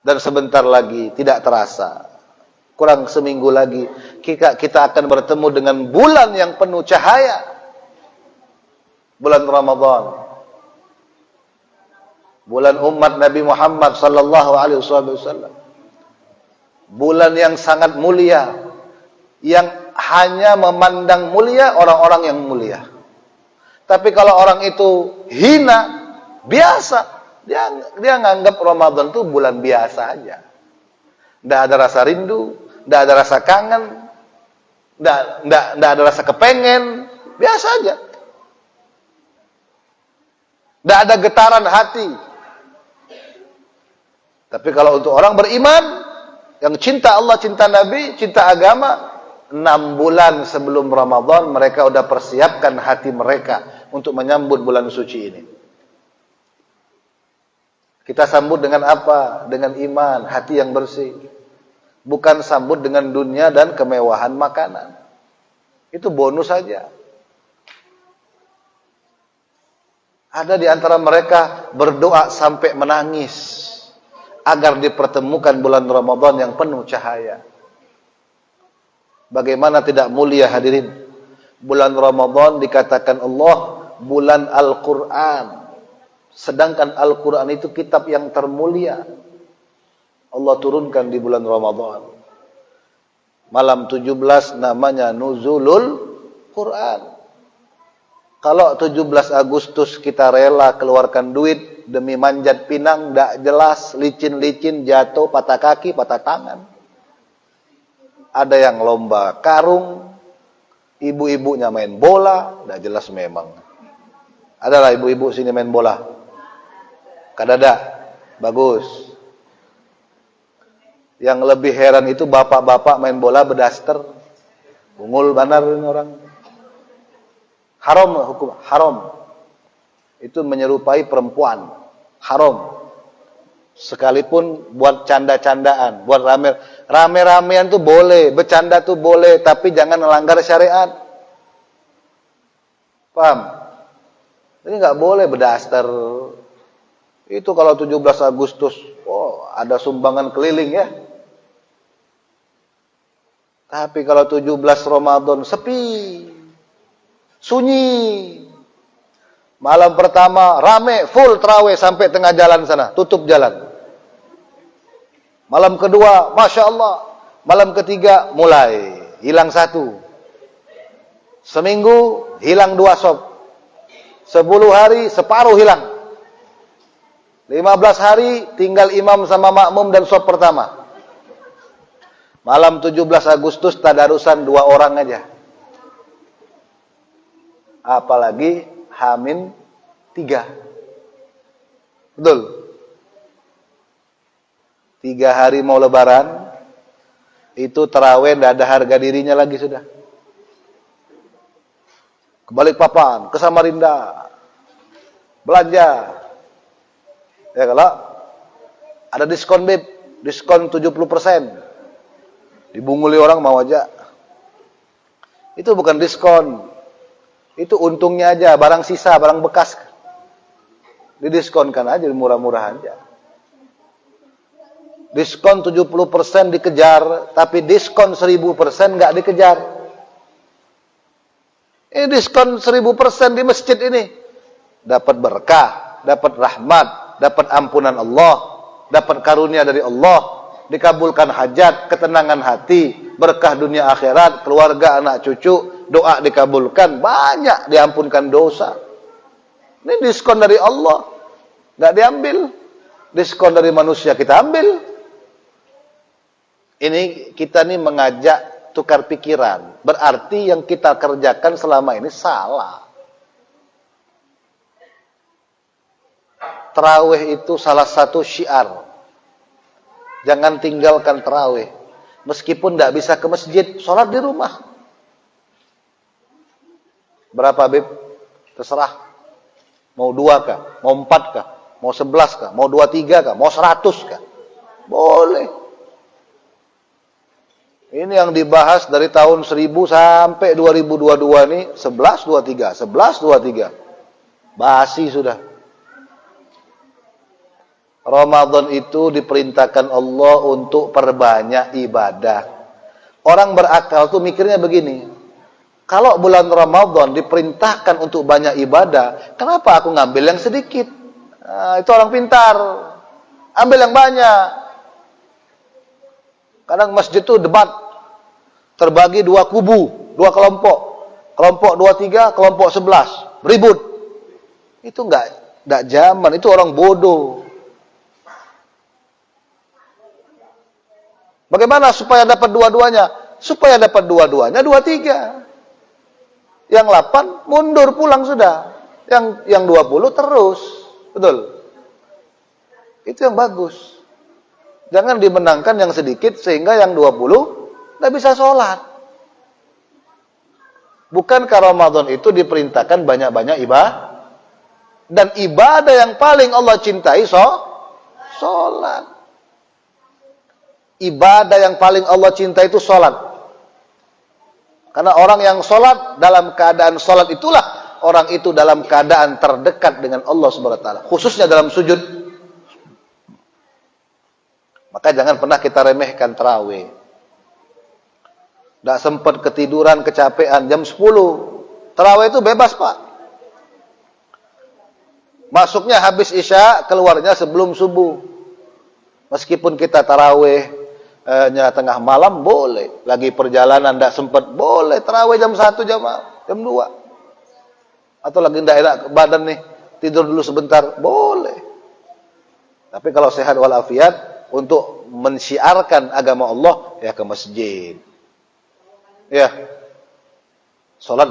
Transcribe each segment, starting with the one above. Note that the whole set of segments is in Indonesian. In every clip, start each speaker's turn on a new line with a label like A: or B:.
A: Dan sebentar lagi, tidak terasa, kurang seminggu lagi, kita akan bertemu dengan bulan yang penuh cahaya. Bulan Ramadan. Bulan umat Nabi Muhammad sallallahu alaihi wasallam. Bulan yang sangat mulia, yang hanya memandang mulia orang-orang yang mulia. Tapi kalau orang itu hina, biasa, dia nganggap Ramadan itu bulan biasa aja. Tidak ada rasa rindu, tidak ada rasa kangen, tidak ada rasa kepengen, biasa aja. Tidak ada getaran hati. Tapi kalau untuk orang beriman, yang cinta Allah, cinta Nabi, cinta agama, 6 bulan sebelum Ramadan mereka sudah persiapkan hati mereka untuk menyambut bulan suci ini. Kita sambut dengan apa? Dengan iman, hati yang bersih. Bukan sambut dengan dunia dan kemewahan makanan. Itu bonus saja. Ada di antara mereka berdoa sampai menangis agar dipertemukan bulan Ramadan yang penuh cahaya. Bagaimana tidak mulia hadirin? Bulan Ramadan dikatakan Allah bulan Al-Quran. Sedangkan Al-Quran itu kitab yang termulia. Allah turunkan di bulan Ramadan. Malam 17 namanya Nuzulul Quran. Kalau 17 Agustus kita rela keluarkan duit demi manjat pinang, tidak jelas, licin-licin, jatuh, patah kaki, patah tangan. Ada yang lomba karung, ibu-ibunya main bola, tidak jelas memang. Adalah ibu-ibu sini main bola. Kadada, bagus. Yang lebih heran itu bapak-bapak main bola berdaster. Bungul banar ini orang. Haram hukum, haram. Itu menyerupai perempuan. Haram. Sekalipun buat canda-candaan, buat rame-ramean tuh boleh, bercanda tuh boleh, tapi jangan melanggar syariat. Paham? Ini nggak boleh berdaster. Itu kalau 17 Agustus, oh, ada sumbangan keliling ya. Tapi kalau 17 Ramadan sepi, sunyi. Malam pertama rame, full tarawih sampai tengah jalan sana, tutup jalan. Malam kedua, Masya Allah. Malam ketiga mulai, hilang 1. Seminggu hilang 2 sop. 10 hari separuh hilang. 15 hari tinggal imam sama makmum dan sop pertama. Malam 17 Agustus tadarusan 2 orang aja. Apalagi Hamin 3. Betul? 3 hari mau lebaran, itu tarawih tidak ada harga dirinya lagi sudah. Ke Balikpapan, ke Samarinda, belanja. Ya kalau ada diskon beb, diskon 70%. Dibunguli orang mau aja. Itu bukan diskon. Itu untungnya aja, barang sisa, barang bekas. Didiskonkan aja, murah-murah aja. Diskon 70% dikejar, tapi diskon 1000% nggak dikejar. Ini diskon 1000% di masjid ini. Dapat berkah, dapat rahmat, dapat ampunan Allah, dapat karunia dari Allah, dikabulkan hajat, ketenangan hati, berkah dunia akhirat, keluarga, anak cucu, doa dikabulkan, banyak diampunkan dosa. Ini diskon dari Allah, nggak diambil. Diskon dari manusia kita ambil. Ini kita nih mengajak tukar pikiran. Berarti yang kita kerjakan selama ini salah. Tarawih itu salah satu syiar. Jangan tinggalkan tarawih. Meskipun tidak bisa ke masjid, sholat di rumah. Berapa beb? Terserah. Mau 2 kah? Mau 4 kah? Mau 11 kah? Mau 23 kah? Mau 100 kah? Boleh. Ini yang dibahas dari tahun 1000 sampai 2022 nih, 1123, 1123. Basi sudah. Ramadan itu diperintahkan Allah untuk perbanyak ibadah. Orang berakal tuh mikirnya begini, kalau bulan Ramadan diperintahkan untuk banyak ibadah, kenapa aku ngambil yang sedikit? Nah, itu orang pintar. Ambil yang banyak. Kadang masjid itu debat. Terbagi dua kubu, dua kelompok. Kelompok 23, kelompok 11. Beribut. Itu enggak zaman, itu orang bodoh. Bagaimana supaya dapat dua-duanya? Supaya dapat dua-duanya 23. Yang 8 mundur pulang sudah. Yang 20 terus. Betul. Itu yang bagus. Jangan dimenangkan yang sedikit sehingga yang 20 tidak bisa sholat. Bukankah Ramadan itu diperintahkan banyak-banyak ibadah? Dan ibadah yang paling Allah cintai sholat. Ibadah yang paling Allah cintai itu sholat. Karena orang yang sholat, dalam keadaan sholat itulah orang itu dalam keadaan terdekat dengan Allah Subhanahu wa taala, khususnya dalam sujud. Maka jangan pernah kita remehkan tarawih. Tidak sempat ketiduran, kecapean jam 10. Tarawih itu bebas, Pak. Masuknya habis Isya, keluarnya sebelum subuh. Meskipun kita tarawih tengah malam boleh, lagi perjalanan tidak sempat boleh tarawih jam 1 jam 2, atau lagi tidak enak badan nih, tidur dulu sebentar boleh. Tapi kalau sehat walafiat, untuk mensyiarkan agama Allah ya ke masjid, ya sholat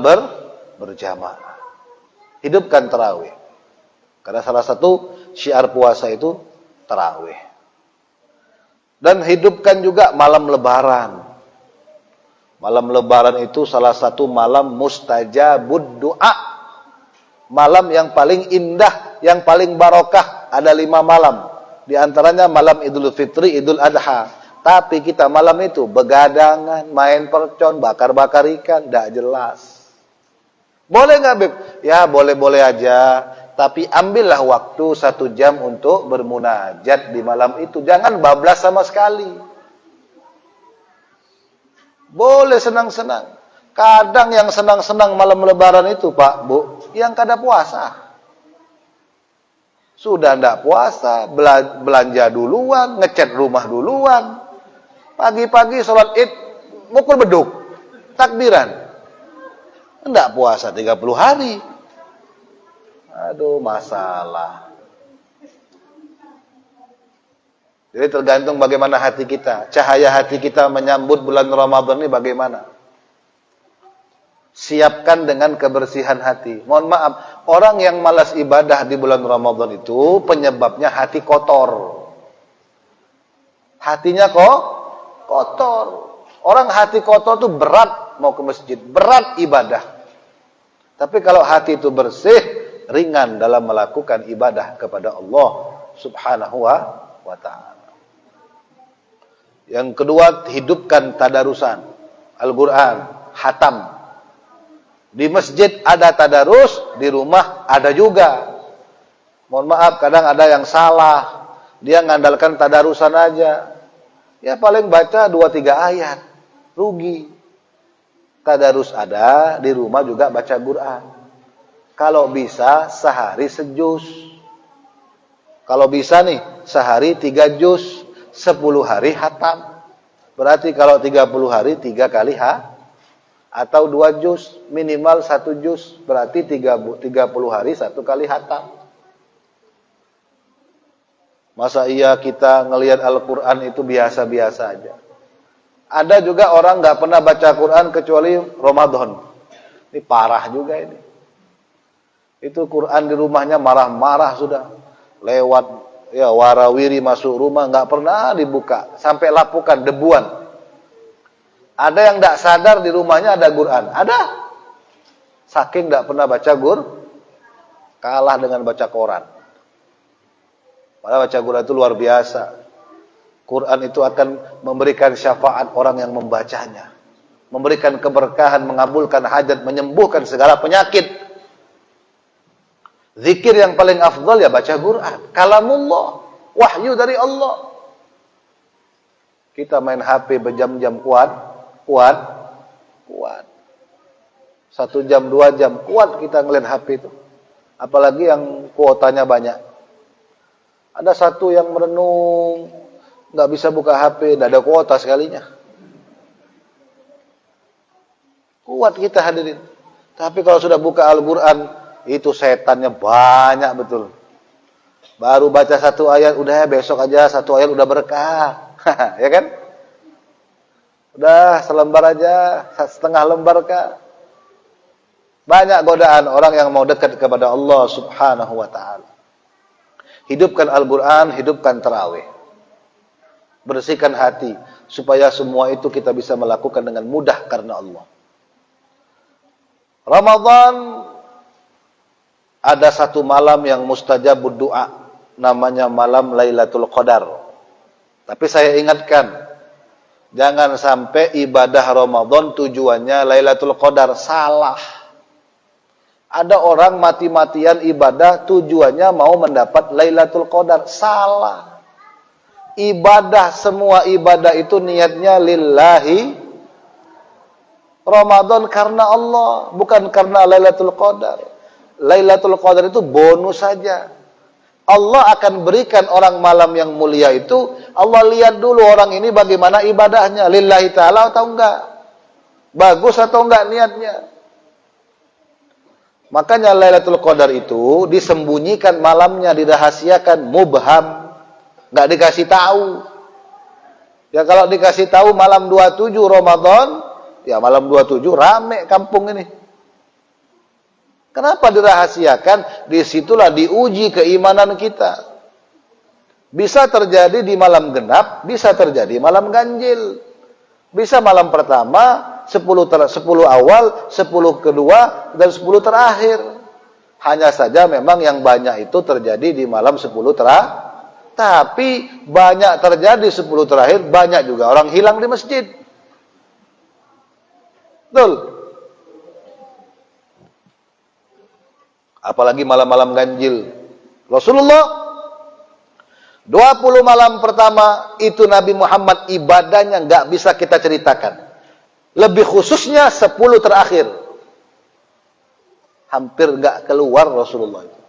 A: berjamaah, hidupkan tarawih, karena salah satu syiar puasa itu tarawih. Dan hidupkan juga malam lebaran. Malam lebaran itu salah satu malam mustajabud doa. Malam yang paling indah, yang paling barokah. Ada 5 malam. Di antaranya malam Idul Fitri, Idul Adha. Tapi kita malam itu begadangan, main percon, bakar-bakar ikan. Tidak jelas. Boleh nggak, Beb? Ya boleh-boleh aja. Tapi ambillah waktu 1 jam untuk bermunajat di malam itu. Jangan bablas sama sekali. Boleh senang-senang. Kadang yang senang-senang malam lebaran itu, Pak, Bu, yang kada puasa. Sudah ndak puasa, belanja duluan, ngecat rumah duluan. Pagi-pagi sholat Id, mukul beduk, takbiran. Ndak puasa 30 hari. Aduh, masalah. Jadi tergantung bagaimana hati kita. Cahaya hati kita menyambut bulan Ramadan ini bagaimana. Siapkan dengan kebersihan hati. Mohon maaf, orang yang malas ibadah di bulan Ramadan itu penyebabnya hati kotor. Hatinya kok kotor. Orang hati kotor itu berat mau ke masjid, berat ibadah. Tapi kalau hati itu bersih, ringan dalam melakukan ibadah kepada Allah Subhanahu wa ta'ala. Yang kedua, hidupkan tadarusan Al-Quran, hatam. Di masjid ada tadarus, di rumah ada juga. Mohon maaf, kadang ada yang salah. Dia ngandalkan tadarusan aja. Ya paling baca 2-3 ayat. Rugi. Tadarus ada, di rumah juga baca Quran. Kalau bisa sehari sejuz. Kalau bisa nih sehari 3 juz, 10 hari hatam. Berarti kalau 30 hari 3 kali atau 2 juz, minimal 1 juz. Berarti 30 hari 1 kali hatam. Masa iya kita ngelihat Al-Quran itu biasa-biasa aja. Ada juga orang nggak pernah baca Quran kecuali Ramadan. Ini parah juga ini. Itu Quran di rumahnya marah-marah sudah. Lewat ya warawiri masuk rumah nggak pernah dibuka sampai lapukan debuan. Ada yang nggak sadar di rumahnya ada Quran. Ada. Saking nggak pernah baca kalah dengan baca koran. Padahal baca Quran itu luar biasa. Quran itu akan memberikan syafaat orang yang membacanya. Memberikan keberkahan, mengabulkan hajat, menyembuhkan segala penyakit. Zikir yang paling afdal ya baca Quran. Kalamullah. Wahyu dari Allah. Kita main HP berjam-jam kuat. 1 jam, 2 jam, kuat kita ngeliat HP itu. Apalagi yang kuotanya banyak. Ada satu yang merenung, nggak bisa buka HP, nggak ada kuota sekalinya. Kuat kita hadirin. Tapi kalau sudah buka Al-Quran, itu setannya banyak betul. Baru baca 1 ayat, udah besok aja 1 ayat udah berkah. Ya kan? Udah selembar aja, setengah lembar kah? Banyak godaan orang yang mau dekat kepada Allah Subhanahu wa ta'ala. Hidupkan Al-Quran, hidupkan tarawih. Bersihkan hati supaya semua itu kita bisa melakukan dengan mudah karena Allah. Ramadan ada satu malam yang mustajabud doa, namanya malam Lailatul Qadar. Tapi saya ingatkan, jangan sampai ibadah Ramadan tujuannya Lailatul Qadar. Salah. Ada orang mati-matian ibadah tujuannya mau mendapat Lailatul Qadar. Salah. Ibadah, semua ibadah itu niatnya lillahi. Ramadan karena Allah, bukan karena Lailatul Qadar. Lailatul Qadar itu bonus saja. Allah akan berikan orang malam yang mulia itu, Allah lihat dulu orang ini bagaimana ibadahnya, lillahi ta'ala atau enggak. Bagus atau enggak niatnya. Makanya Lailatul Qadar itu disembunyikan malamnya, dirahasiakan, mubham. Enggak dikasih tahu. Ya kalau dikasih tahu malam 27 Ramadan, ya malam 27 rame kampung ini. Kenapa dirahasiakan? Disitulah diuji keimanan kita. Bisa terjadi di malam genap, bisa terjadi malam ganjil. Bisa malam pertama, 10 awal, 10 kedua, dan 10 terakhir. Hanya saja memang yang banyak itu terjadi di malam 10 terakhir. Tapi banyak terjadi 10 terakhir, banyak juga orang hilang di masjid. Betul. Apalagi malam-malam ganjil. Rasulullah 20 malam pertama itu Nabi Muhammad ibadahnya nggak bisa kita ceritakan. Lebih khususnya 10 terakhir. Hampir nggak keluar Rasulullah itu.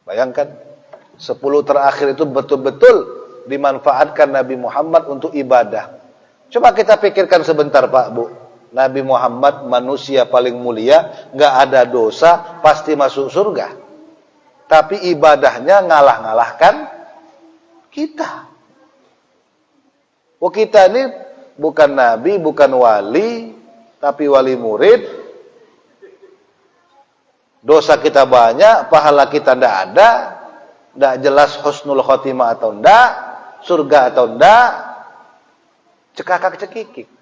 A: Bayangkan 10 terakhir itu betul-betul dimanfaatkan Nabi Muhammad untuk ibadah. Coba kita pikirkan sebentar Pak Bu. Nabi Muhammad manusia paling mulia, nggak ada dosa, pasti masuk surga. Tapi ibadahnya ngalah-ngalahkan kita. Oh kita ini bukan nabi, bukan wali, tapi wali murid. Dosa kita banyak, pahala kita ndak ada, ndak jelas husnul khotimah atau ndak, surga atau ndak, cekakak-cekikik.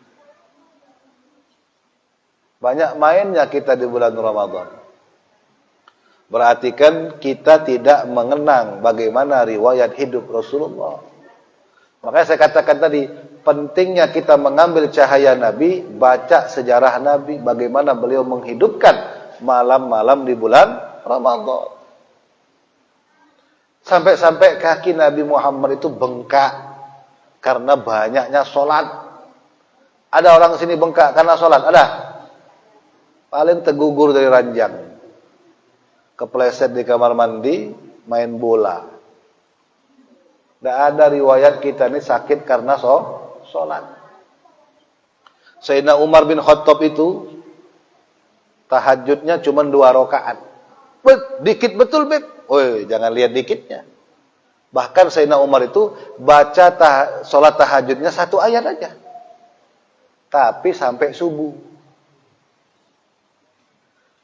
A: Banyak mainnya kita di bulan Ramadan. Berarti kan kita tidak mengenang bagaimana riwayat hidup Rasulullah. Makanya saya katakan tadi, pentingnya kita mengambil cahaya Nabi, baca sejarah Nabi, bagaimana beliau menghidupkan malam-malam di bulan Ramadan. Sampai-sampai kaki Nabi Muhammad itu bengkak karena banyaknya sholat. Ada orang sini bengkak karena sholat? Ada? Paling tergugur dari ranjang, kepleset di kamar mandi, main bola. Tidak ada riwayat kita ini sakit karena sholat. Sayyidina Umar bin Khattab itu tahajudnya cuma 2 rakaat. Dikit betul Beb. Woi, jangan lihat dikitnya. Bahkan Sayyidina Umar itu baca sholat tahajudnya 1 ayat aja. Tapi sampai subuh.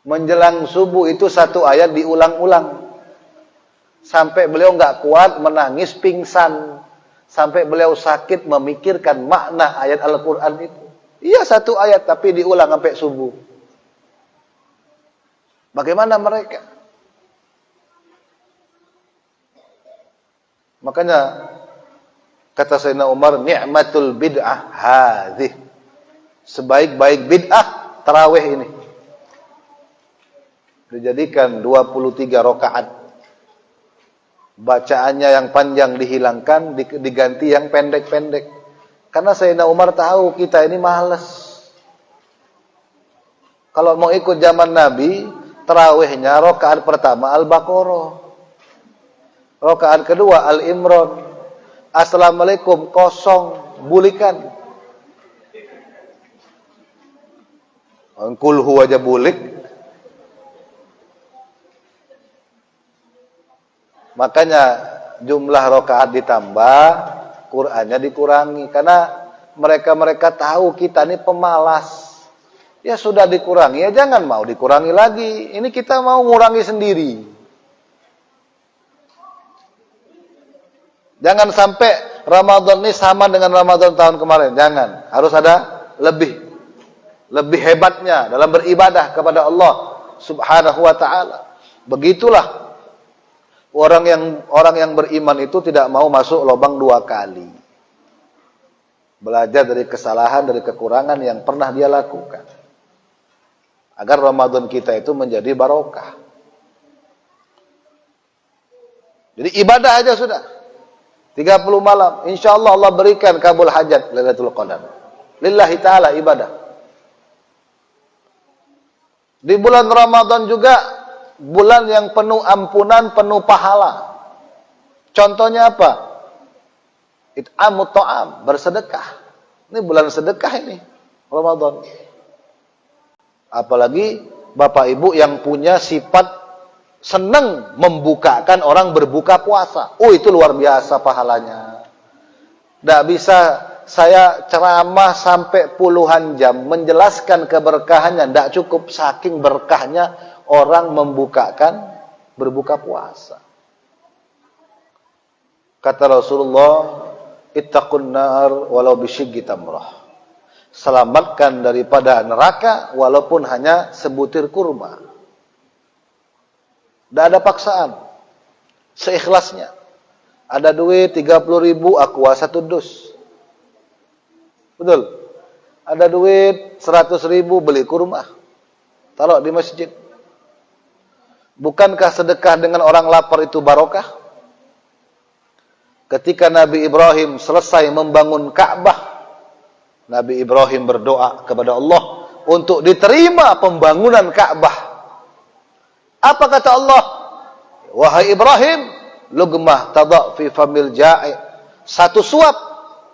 A: Menjelang subuh itu 1 ayat diulang-ulang. Sampai beliau nggak kuat, menangis, pingsan. Sampai beliau sakit memikirkan makna ayat Al-Quran itu. Iya 1 ayat, tapi diulang sampai subuh. Bagaimana mereka? Makanya kata Sayyidina Umar, ni'matul bid'ah hadhih. Sebaik-baik bid'ah tarawih ini. Dijadikan 23 rakaat. Bacaannya yang panjang dihilangkan, diganti yang pendek-pendek. Karena Sayyidina Umar tahu kita ini malas. Kalau mau ikut zaman Nabi, tarawihnya rakaat pertama Al-Baqarah, rakaat kedua Al-Imran, Assalamualaikum kosong, bulikan. Kulhu aja bulik. Makanya jumlah rakaat ditambah, Qur'annya dikurangi. Karena mereka tahu kita ini pemalas. Ya sudah dikurangi, ya jangan mau dikurangi lagi. Ini kita mau ngurangi sendiri. Jangan sampai Ramadan ini sama dengan Ramadan tahun kemarin. Jangan. Harus ada lebih hebatnya dalam beribadah kepada Allah Subhanahu wa ta'ala. Begitulah orang yang beriman itu tidak mau masuk lubang 2 kali. Belajar dari kesalahan, dari kekurangan yang pernah dia lakukan. Agar Ramadan kita itu menjadi barokah. Jadi ibadah aja sudah. 30 malam, insyaallah Allah berikan kabul hajat Lailatul Qadar. Lillahi ta'ala ibadah. Di bulan Ramadan juga bulan yang penuh ampunan, penuh pahala. Contohnya apa? It'amut ta'am, bersedekah. Ini bulan sedekah ini, Ramadan. Apalagi Bapak Ibu yang punya sifat senang membukakan orang berbuka puasa. Oh, itu luar biasa pahalanya. Tidak bisa saya ceramah sampai puluhan jam menjelaskan keberkahannya. Tidak cukup, saking berkahnya orang membukakan berbuka puasa. Kata Rasulullah, ittaqun nar walau bisyiggi tamrah. Selamatkan daripada neraka walaupun hanya sebutir kurma. Tidak ada paksaan. Seikhlasnya. Ada duit 30.000, aqua 1 dus. Betul. Ada duit 100.000, beli kurma. Taruh di masjid. Bukankah sedekah dengan orang lapar itu barokah? Ketika Nabi Ibrahim selesai membangun Ka'bah, Nabi Ibrahim berdoa kepada Allah untuk diterima pembangunan Ka'bah. Apa kata Allah? Wahai Ibrahim, lugmah tada' fi famil ja'i. Satu suap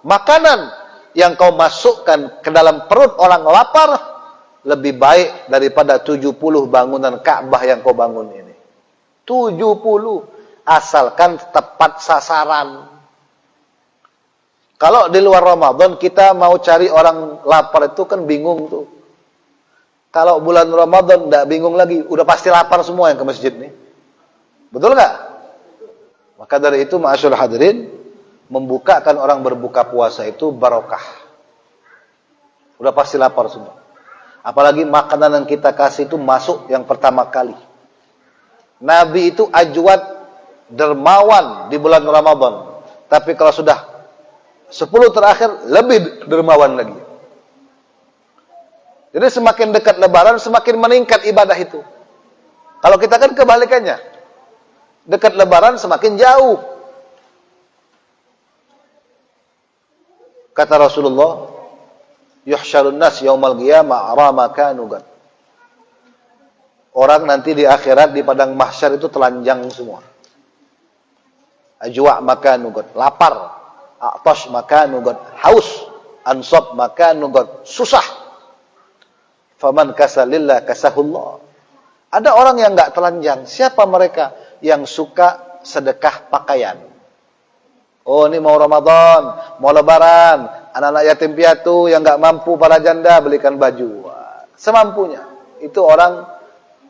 A: makanan yang kau masukkan ke dalam perut orang lapar lebih baik daripada 70 bangunan Ka'bah yang kau bangun ini. 70, asalkan tepat sasaran. Kalau di luar Ramadan kita mau cari orang lapar itu kan bingung tuh. Kalau bulan Ramadan tidak bingung lagi, udah pasti lapar semua yang ke masjid nih. Betul nggak? Maka dari itu ma'asyur hadirin, membukakan orang berbuka puasa itu barokah. Udah pasti lapar semua. Apalagi makanan yang kita kasih itu masuk yang pertama kali. Nabi itu ajwad, dermawan di bulan Ramadan. Tapi kalau sudah 10 terakhir lebih dermawan lagi. Jadi semakin dekat lebaran semakin meningkat ibadah itu. Kalau kita kan kebalikannya. Dekat lebaran semakin jauh. Kata Rasulullah, yuhsyarun nas yaumal qiyamah ara makanu. Orang nanti di akhirat di padang mahsyar itu telanjang semua. Ajwa' makanu, lapar. A'tash makanu, haus. Ansab makanu, susah. Faman kasalillah kasahullah. Ada orang yang enggak telanjang. Siapa mereka? Yang suka sedekah pakaian. Oh, ini mau Ramadan, mau lebaran, anak-anak yatim piatu yang enggak mampu, para janda, belikan baju. Semampunya. Itu orang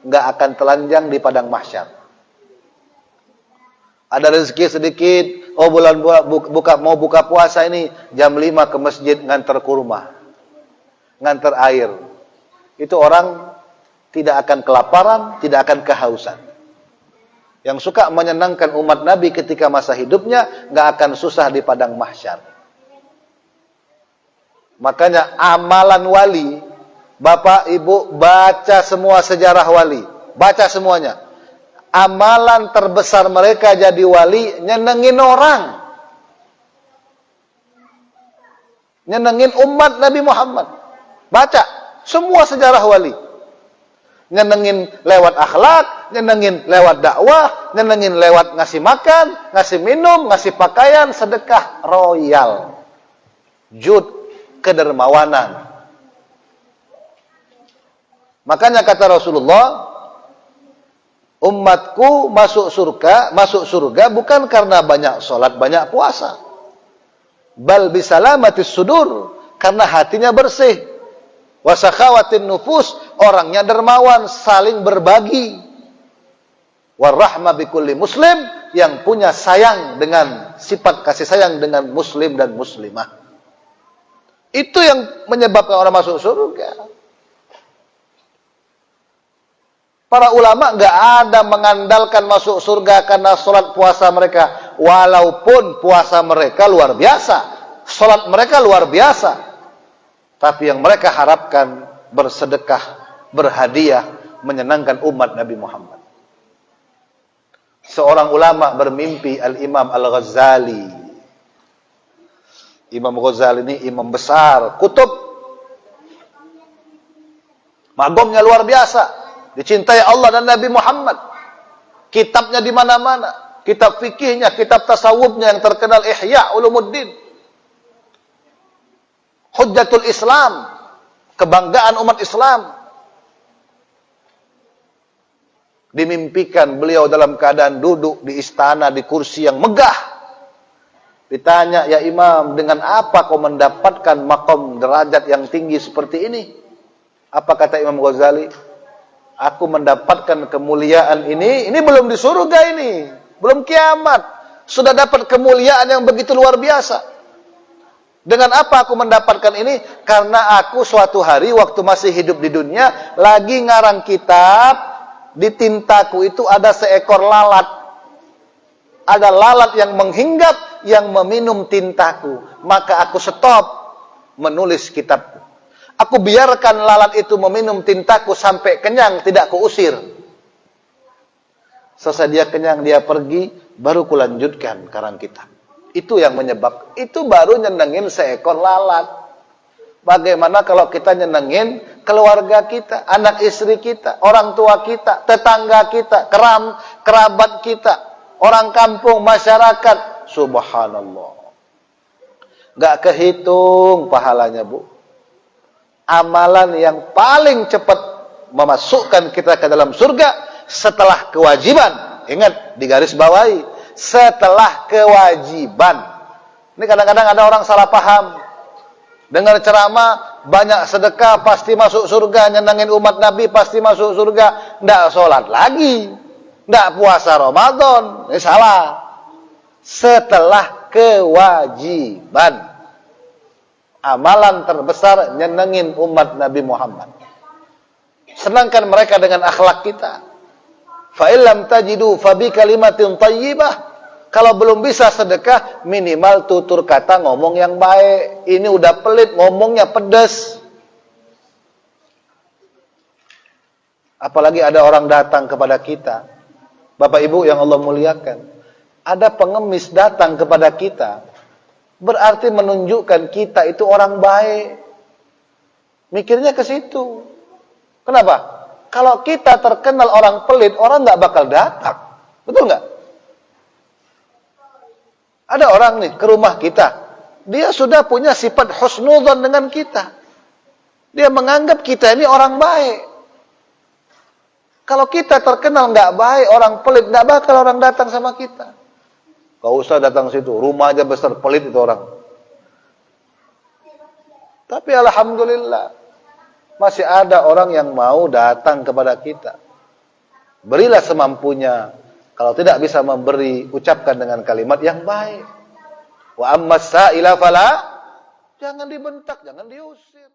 A: enggak akan telanjang di padang mahsyar. Ada rezeki sedikit, oh bulan mau buka puasa ini jam 5 ke masjid ngantar kurma, ngantar air. Itu orang tidak akan kelaparan, tidak akan kehausan. Yang suka menyenangkan umat Nabi ketika masa hidupnya, nggak akan susah di padang mahsyar. Makanya amalan wali, Bapak Ibu baca semua sejarah wali, baca semuanya. Amalan terbesar mereka jadi wali, nyenengin orang. Nyenengin umat Nabi Muhammad. Baca, semua sejarah wali. Nyenengin lewat akhlak, nyenengin lewat dakwah, nyenengin lewat ngasih makan, ngasih minum, ngasih pakaian, sedekah royal. Jud, kedermawanan. Makanya kata Rasulullah, umatku masuk surga bukan karena banyak sholat, banyak puasa. Bal bisalamatis sudur, karena hatinya bersih. Wasakhawatin nufus, orangnya dermawan, saling berbagi. Warahmah bikulli muslim, yang punya sayang dengan sifat kasih sayang dengan muslim dan muslimah. Itu yang menyebabkan orang masuk surga. Para ulama nggak ada mengandalkan masuk surga karena sholat puasa mereka. Walaupun puasa mereka luar biasa, sholat mereka luar biasa. Tapi yang mereka harapkan bersedekah, berhadiah, menyenangkan umat Nabi Muhammad. Seorang ulama bermimpi Al-Imam Al-Ghazali. Imam Ghazali ini imam besar, kutub. Magomnya luar biasa. Dicintai Allah dan Nabi Muhammad. Kitabnya di mana-mana. Kitab fikihnya, kitab tasawufnya yang terkenal Ihya Ulumuddin. Hujjatul Islam. Kebanggaan umat Islam. Dimimpikan beliau dalam keadaan duduk di istana, di kursi yang megah. Ditanya, ya Imam, dengan apa kau mendapatkan makom derajat yang tinggi seperti ini? Apa kata Imam Ghazali? Aku mendapatkan kemuliaan ini belum di surga ini. Belum kiamat. Sudah dapat kemuliaan yang begitu luar biasa. Dengan apa aku mendapatkan ini? Karena aku suatu hari waktu masih hidup di dunia, lagi ngarang kitab, di tintaku itu ada seekor lalat. Ada lalat yang menghinggap, yang meminum tintaku. Maka aku stop menulis kitabku. Aku biarkan lalat itu meminum tintaku sampai kenyang, tidak kuusir. Selesai dia kenyang, dia pergi, baru kulanjutkan karang kitab. Itu yang menyebabkan. Itu baru nyenengin seekor lalat. Bagaimana kalau kita nyenengin keluarga kita, anak istri kita, orang tua kita, tetangga kita, kerabat kita, orang kampung, masyarakat. Subhanallah. Gak kehitung pahalanya, Bu. Amalan yang paling cepat memasukkan kita ke dalam surga setelah kewajiban. Ingat, digaris bawahi. Setelah kewajiban. Ini kadang-kadang ada orang salah paham. Dengar ceramah, banyak sedekah, pasti masuk surga. Nyenangin umat Nabi, pasti masuk surga. Nggak sholat lagi. Nggak puasa Ramadan. Ini salah. Setelah kewajiban. Amalan terbesar nyenengin umat Nabi Muhammad. Senangkan mereka dengan akhlak kita. Fa illam tajidu fa bi kalimatin thayyibah. Kalau belum bisa sedekah, minimal tutur kata ngomong yang baik. Ini udah pelit, ngomongnya pedas. Apalagi ada orang datang kepada kita. Bapak Ibu yang Allah muliakan. Ada pengemis datang kepada kita. Berarti menunjukkan kita itu orang baik. Mikirnya ke situ. Kenapa? Kalau kita terkenal orang pelit, orang nggak bakal datang. Betul nggak? Ada orang nih ke rumah kita. Dia sudah punya sifat husnudzon dengan kita. Dia menganggap kita ini orang baik. Kalau kita terkenal nggak baik, orang pelit, nggak bakal orang datang sama kita. Gak usah datang situ, rumah aja besar, pelit itu orang. Tapi alhamdulillah, masih ada orang yang mau datang kepada kita. Berilah semampunya. Kalau tidak bisa memberi, ucapkan dengan kalimat yang baik. Wa ammas sa'ila fala, jangan dibentak, jangan diusir.